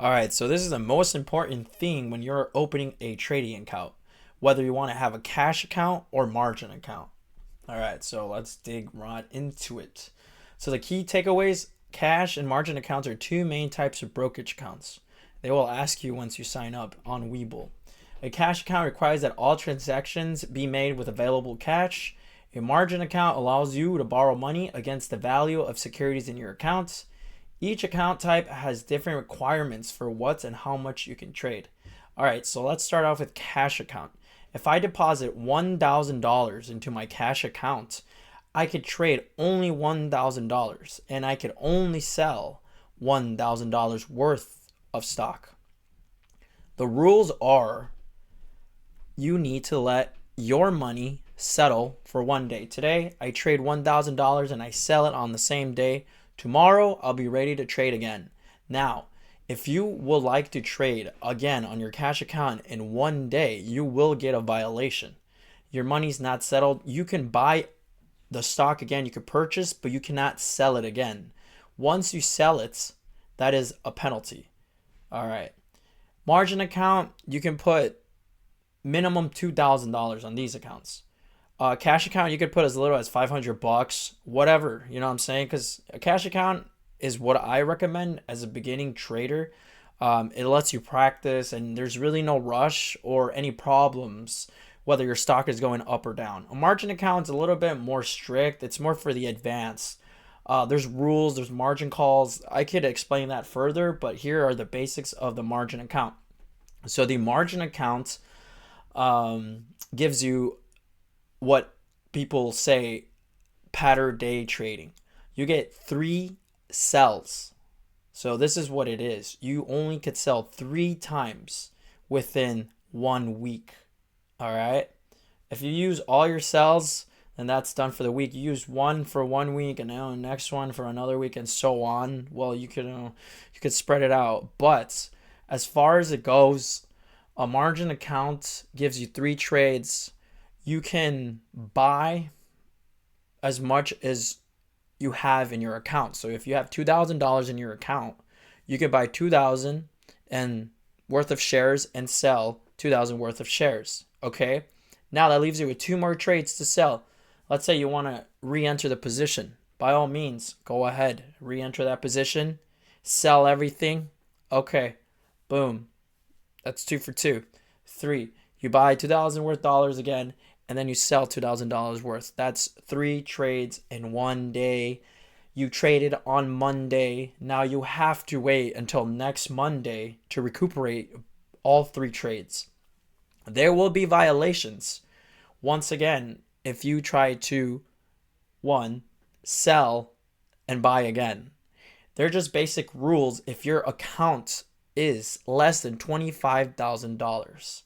All right, so this is the most important thing when you're opening a trading account, whether you want to have a cash account or margin account. All right, so let's dig right into it. So the key takeaways, cash and margin accounts are two main types of brokerage accounts. They will ask you once you sign up on Webull. A cash account requires that all transactions be made with available cash. A margin account allows you to borrow money against the value of securities in your accounts. Each account type has different requirements for what and how much you can trade. All right, so let's start off with cash account. If I deposit $1,000 into my cash account, I could trade only $1,000 and I could only sell $1,000 worth of stock. The rules are you need to let your money settle for one day. Today, I trade $1,000 and I sell it on the same day. Tomorrow, I'll be ready to trade again. Now, if you would like to trade again on your cash account in one day, you will get a violation. Your money's not settled. You can buy the stock again, you can purchase, but you cannot sell it again. Once you sell it, that is a penalty. All right. Margin account, you can put minimum $2,000 on these accounts. Cash account, you could put as little as $500, whatever, you know what I'm saying? Because a cash account is what I recommend as a beginning trader. It lets you practice, and there's really no rush or any problems whether your stock is going up or down. A margin account is a little bit more strict. It's more for the advanced. There's rules, there's margin calls. I could explain that further, but here are the basics of the margin account. So the margin account gives you what people say pattern day trading. You get 3 sells. So this is what it is. You only could sell 3 times within 1 week. All right. If you use all your sells, then that's done for the week. You use one for 1 week and now the next one for another week and so on. Well, you could spread it out. But as far as it goes, a margin account gives you 3 trades. You can buy as much as you have in your account. So if you have $2,000 in your account, you could buy 2,000 and worth of shares and sell 2,000 worth of shares. Okay. Now that leaves you with 2 more trades to sell. Let's say you want to re-enter the position. By all means, go ahead, re-enter that position, sell everything. Okay. Boom. That's 2 for 2. 3. You buy 2,000 worth dollars again, and then you sell $2,000 worth. That's 3 trades in 1 day. You traded on Monday. Now you have to wait until next Monday to recuperate all 3 trades. There will be violations. Once again, if you try to, 1, sell and buy again. They're just basic rules if your account is less than $25,000.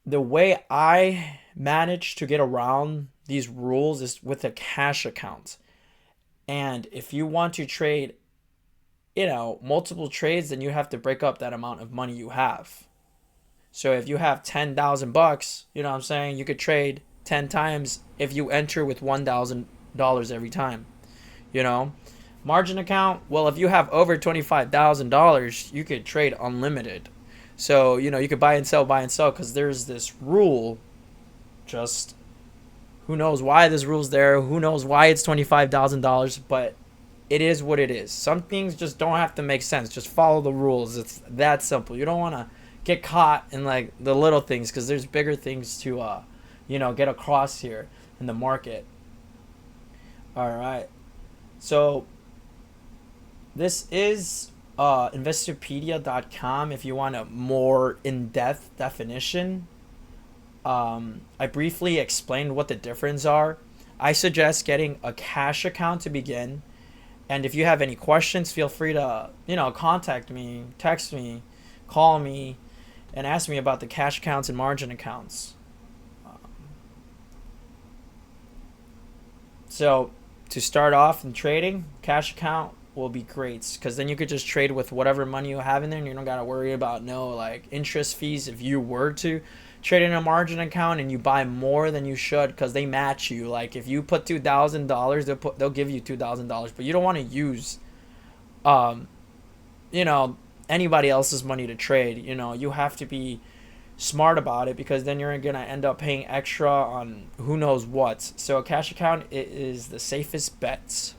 The way I manage to get around these rules is with a cash account. And if you want to trade, multiple trades, then you have to break up that amount of money you have. So if you have $10,000, you know what I'm saying, you could trade 10 times if you enter with $1,000 every time. Margin account, well, if you have over $25,000, you could trade unlimited. So, you could buy and sell, because there's this rule. Just who knows why this rule's there, who knows why it's $25,000, but it is what it is. Some things just don't have to make sense. Just follow the rules. It's that simple. You don't want to get caught in like the little things, because there's bigger things to get across here in the market. All right. So this is Investopedia.com if you want a more in-depth definition. I briefly explained what the difference are. I suggest getting a cash account to begin. And if you have any questions, feel free to, contact me, text me, call me, and ask me about the cash accounts and margin accounts. So to start off in trading, cash account will be great, because then you could just trade with whatever money you have in there, and you don't got to worry about interest fees. If you were to trade in a margin account and you buy more than you should, because they match you, like if you put $2,000, they'll give you $2,000, but you don't want to use you know, anybody else's money to trade. You know, you have to be smart about it, because then you're gonna end up paying extra on who knows what. So a cash account is the safest bet.